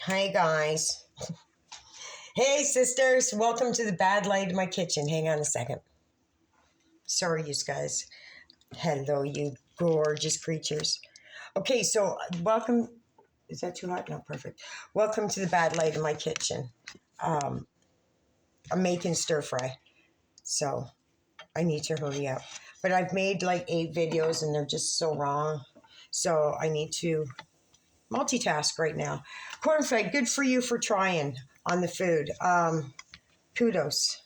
Hi, guys. Hey, sisters. Welcome to the bad light of my kitchen. Hang on a second. Sorry, you guys. Hello, you gorgeous creatures. Okay, so welcome. Is that too hot? No, perfect. Welcome to the bad light of my kitchen. I'm making stir fry, so I need to hurry up. But I've made like 8 videos and they're just so wrong. So I need to multitask right now. Cornflake, good for you for trying on the food. Kudos.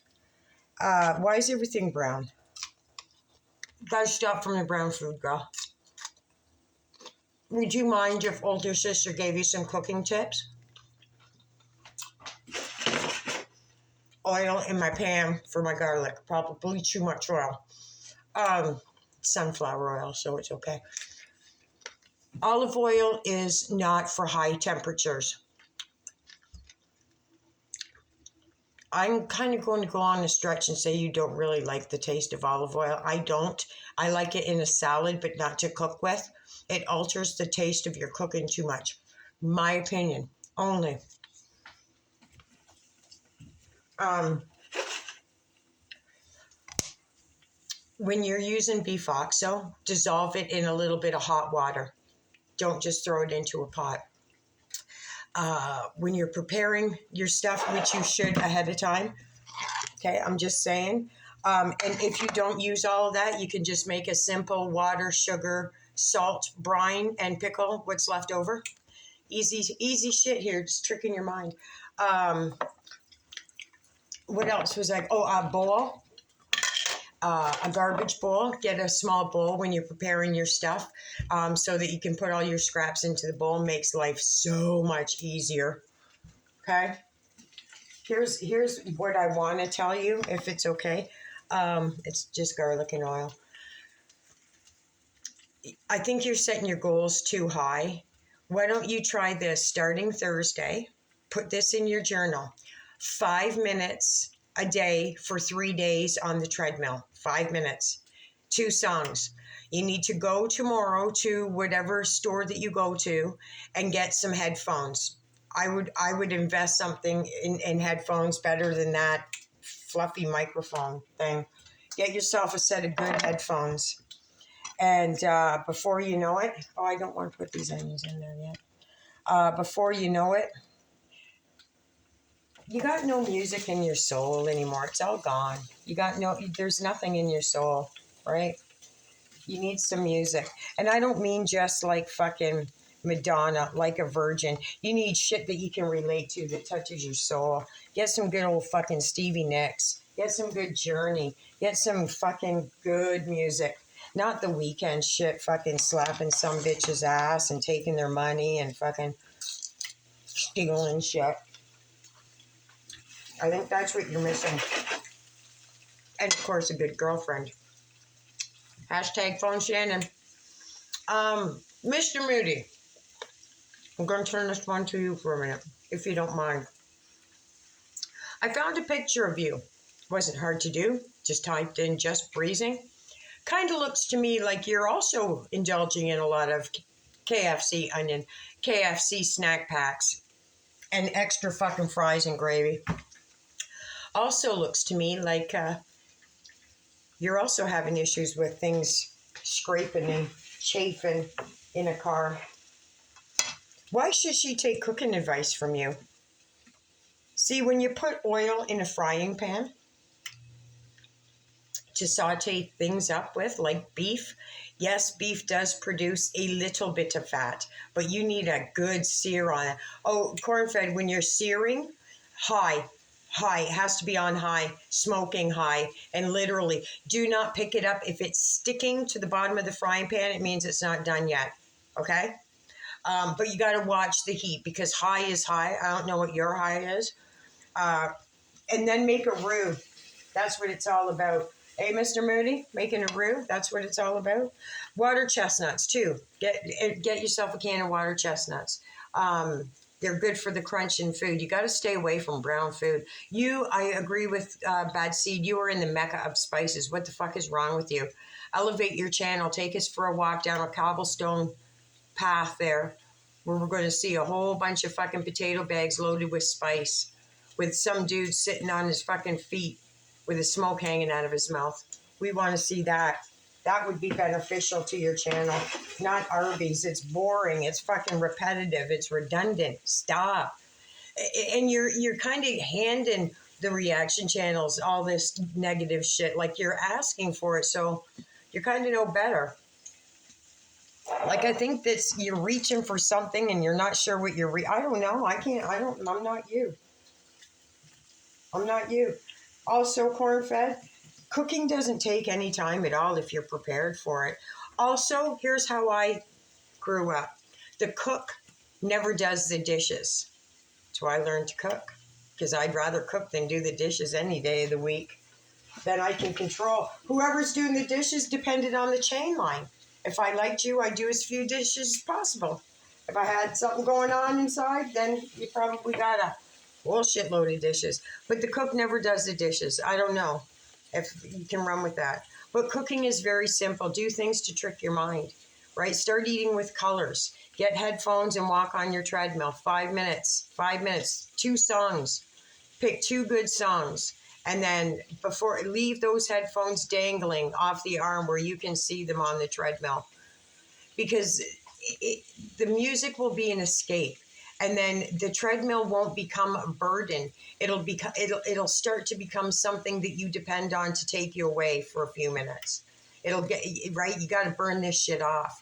Why is everything brown? Gotta stop from the brown food, girl. Would you mind if older sister gave you some cooking tips? Oil in my pan for my garlic. Probably too much oil. Sunflower oil, so it's okay. Olive oil is not for high temperatures. I'm kind of going to go on a stretch and say you don't really like the taste of olive oil. I don't. I like it in a salad, but not to cook with. It alters the taste of your cooking too much. My opinion, only. When you're using beef oxo, dissolve it in a little bit of hot water. Don't just throw it into a pot. When you're preparing your stuff, which you should ahead of time, okay, I'm just saying. And if you don't use all of that, you can just make a simple water, sugar, salt, brine, and pickle what's left over. Easy shit here, just tricking your mind. What else was like? Oh, a bowl. A garbage bowl. Get a small bowl when you're preparing your stuff so that you can put all your scraps into the bowl. Makes life so much easier. Okay? Here's what I want to tell you, if it's okay. It's just garlic and oil. I think you're setting your goals too high. Why don't you try this starting Thursday? Put this in your journal. 5 minutes a day for 3 days on the treadmill. 5 minutes. 2 songs. You need to go tomorrow to whatever store that you go to and get some headphones. I would invest something in headphones better than that fluffy microphone thing. Get yourself a set of good headphones. And before you know it, I don't want to put these onions in there yet. Before you know it, you got no music in your soul anymore. It's all gone. There's nothing in your soul, right? You need some music. And I don't mean just like fucking Madonna, like a virgin. You need shit that you can relate to that touches your soul. Get some good old fucking Stevie Nicks. Get some good Journey. Get some fucking good music. Not the weekend shit, fucking slapping some bitch's ass and taking their money and fucking stealing shit. I think that's what you're missing. And of course, a good girlfriend. Hashtag phone Shannon. Mr. Moody. I'm going to turn this one to you for a minute, if you don't mind. I found a picture of you. Wasn't hard to do. Just typed in just breezing. Kind of looks to me like you're also indulging in a lot of KFC snack packs and extra fucking fries and gravy. Also looks to me like you're also having issues with things scraping and chafing in a car. Why should she take cooking advice from you? See, when you put oil in a frying pan to saute things up with, like beef, yes, beef does produce a little bit of fat, but you need a good sear on it. Oh, corn-fed, when you're searing, high, it has to be on high, smoking high, and literally do not pick it up. If it's sticking to the bottom of the frying pan, it means it's not done yet, okay? But you got to watch the heat because high is high. I don't know what your high is. And then make a roux. That's what it's all about. Hey, Mr. Moody, making a roux. That's what it's all about. Water chestnuts, too. Get yourself a can of water chestnuts. They're good for the crunch in food. You got to stay away from brown food. I agree with Bad Seed. You are in the mecca of spices. What the fuck is wrong with you? Elevate your channel. Take us for a walk down a cobblestone path there where we're going to see a whole bunch of fucking potato bags loaded with spice, with some dude sitting on his fucking feet with a smoke hanging out of his mouth. We want to see that. That would be beneficial to your channel, not Arby's. It's boring. It's fucking repetitive. It's redundant. Stop. And you're kind of handing the reaction channels all this negative shit, like you're asking for it, so you kind of know better. Like, I think that you're reaching for something and you're not sure what I don't know. I'm not you. I'm not you. Also, corn-fed, cooking doesn't take any time at all if you're prepared for it. Also, here's how I grew up. The cook never does the dishes. That's why I learned to cook, because I'd rather cook than do the dishes any day of the week. Then I can control. Whoever's doing the dishes depended on the chain line. If I liked you, I'd do as few dishes as possible. If I had something going on inside, then you probably got a whole shitload of dishes. But the cook never does the dishes. I don't know if you can run with that. But cooking is very simple. Do things to trick your mind, right? Start eating with colors. Get headphones and walk on your treadmill. 5 minutes. 5 minutes. 2 songs. Pick 2 good songs. And then leave those headphones dangling off the arm where you can see them on the treadmill. Because the music will be an escape. And then the treadmill won't become a burden. It'll start to become something that you depend on to take you away for a few minutes. It'll get, right? You got to burn this shit off.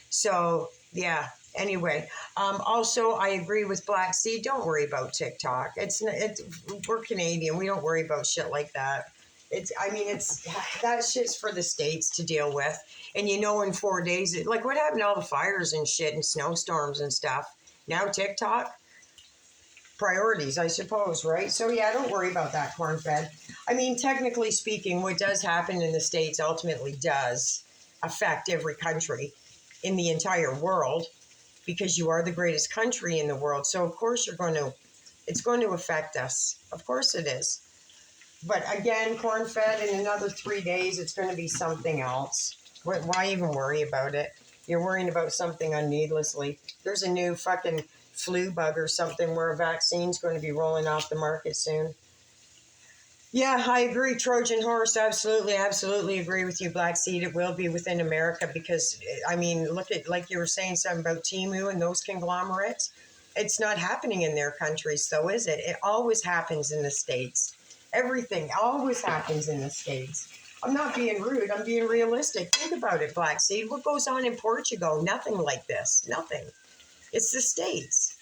So, yeah. Anyway, also, I agree with Black Seed. Don't worry about TikTok. We're Canadian. We don't worry about shit like that. That shit's for the States to deal with. And in 4 days, like what happened to all the fires and shit and snowstorms and stuff? Now TikTok? Priorities, I suppose, right? So yeah, don't worry about that, corn-fed. Technically speaking, what does happen in the States ultimately does affect every country in the entire world, because you are the greatest country in the world. So of course it's going to affect us. Of course it is. But again, corn-fed, in another 3 days, it's going to be something else. Why even worry about it? You're worrying about something unneedlessly. There's a new fucking flu bug or something where a vaccine's going to be rolling off the market soon. Yeah, I agree. Trojan horse. Absolutely, absolutely agree with you, Black Seed. It will be within America because, look at, like you were saying something about Temu and those conglomerates. It's not happening in their countries, though, is it? It always happens in the States. Everything always happens in the States. I'm not being rude. I'm being realistic. Think about it, Black Seed. What goes on in Portugal? Nothing like this. Nothing. It's the States.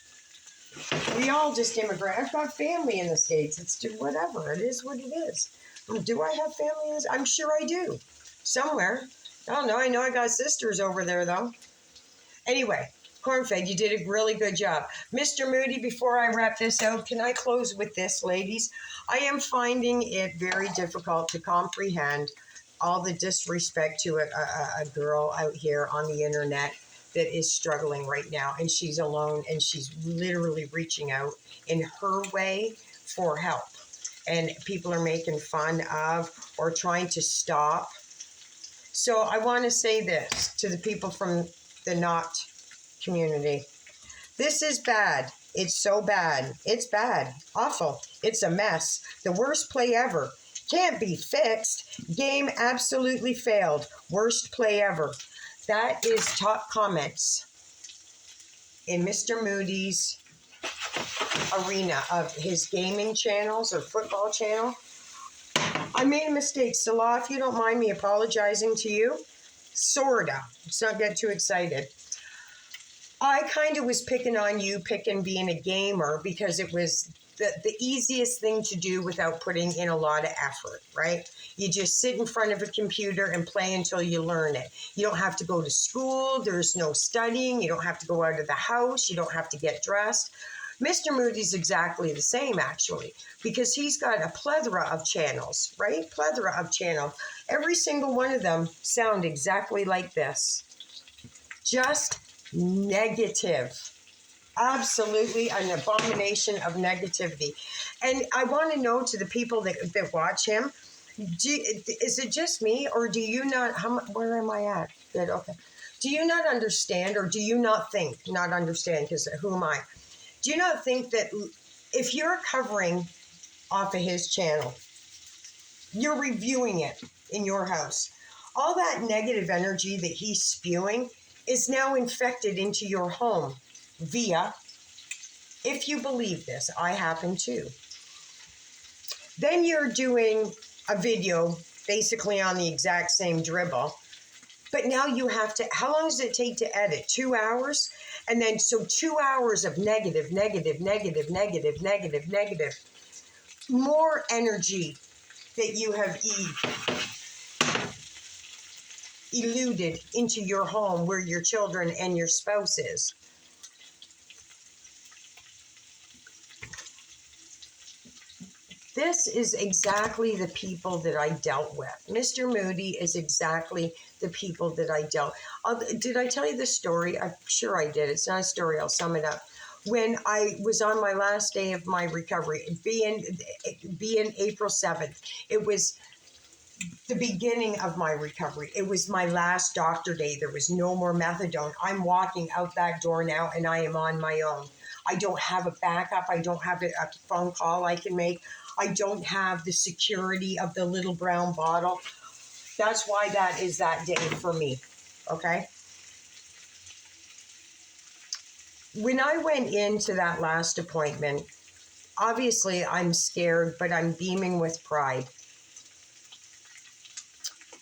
We all just immigrate. I've got family in the States. It's whatever. It is what it is. Do I have family? I'm sure I do. Somewhere. I don't know. I know I got sisters over there, though. Anyway, corn-fed, you did a really good job. Mr. Moody, before I wrap this out, can I close with this, ladies? I am finding it very difficult to comprehend all the disrespect to a girl out here on the internet that is struggling right now, and she's alone, and she's literally reaching out in her way for help, and people are making fun of or trying to stop. So I want to say this to the people from the not community. This is bad. It's so bad. It's bad. Awful. It's a mess. The worst play ever. Can't be fixed. Game absolutely failed. Worst play ever. That is top comments in Mr. Moody's arena of his gaming channels or football channel. I made a mistake. Salah, if you don't mind me apologizing to you. Sorta. Let's not get too excited. I kind of was picking on you, being a gamer, because it was the easiest thing to do without putting in a lot of effort, right? You just sit in front of a computer and play until you learn it. You don't have to go to school. There's no studying. You don't have to go out of the house. You don't have to get dressed. Mr. Moody's exactly the same, actually, because he's got a plethora of channels, right? Plethora of channels. Every single one of them sound exactly like this. Just negative. Absolutely an abomination of negativity. And I want to know, to the people that watch him, is it just me, or do you not, where am I at? Good, okay. Do you not understand, or do you not think, not understand, because who am I? Do you not think that if you're covering off of his channel, you're reviewing it in your house, all that negative energy that he's spewing is now infected into your home via, if you believe this, I happen to. Then you're doing a video basically on the exact same dribble, but now you have to, how long does it take to edit? 2 hours? And then, so 2 hours of negative, negative, negative, negative, negative, negative. More energy that you have eluded into your home where your children and your spouse is. This is exactly the people that I dealt with. Mr. Moody is exactly the people that I dealt. Did I tell you the story? I'm sure I did. It's not a story. I'll sum it up. When I was on my last day of my recovery, being April 7th, it was the beginning of my recovery. It was my last doctor day. There was no more methadone. I'm walking out that door now, and I am on my own. I don't have a backup. I don't have a phone call I can make. I don't have the security of the little brown bottle. That's why that is that day for me, okay? When I went into that last appointment, obviously I'm scared, but I'm beaming with pride.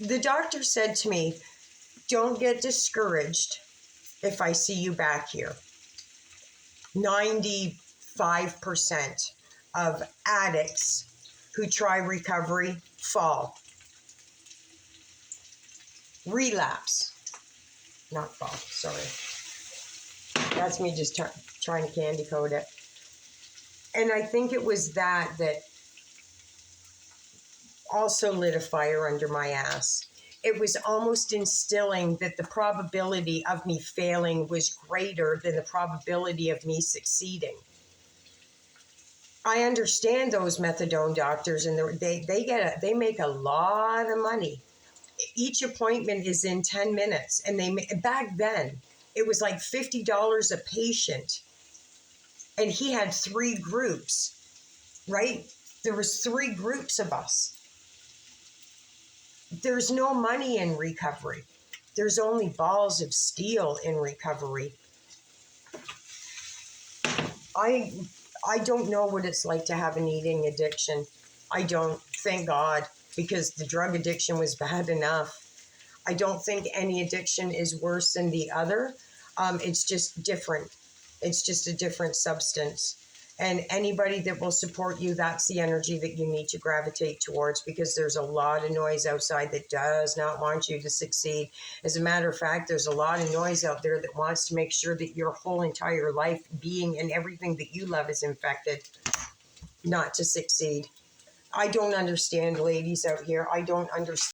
The doctor said to me, don't get discouraged if I see you back here. 95% of addicts who try recovery fall. Relapse. Not fall, sorry. That's me just trying to candy coat it. And I think it was that also lit a fire under my ass. It was almost instilling that the probability of me failing was greater than the probability of me succeeding. I understand those methadone doctors, and they make a lot of money. Each appointment is in 10 minutes, and back then it was like $50 a patient, and he had 3 groups, right? There was 3 groups of us. There's no money in recovery. There's only balls of steel in recovery. I don't know what it's like to have an eating addiction. I don't, thank God, because the drug addiction was bad enough. I don't think any addiction is worse than the other. It's just different. It's just a different substance. And anybody that will support you, that's the energy that you need to gravitate towards, because there's a lot of noise outside that does not want you to succeed. As a matter of fact, there's a lot of noise out there that wants to make sure that your whole entire life, being, and everything that you love is infected, not to succeed. I don't understand, ladies out here. I don't understand.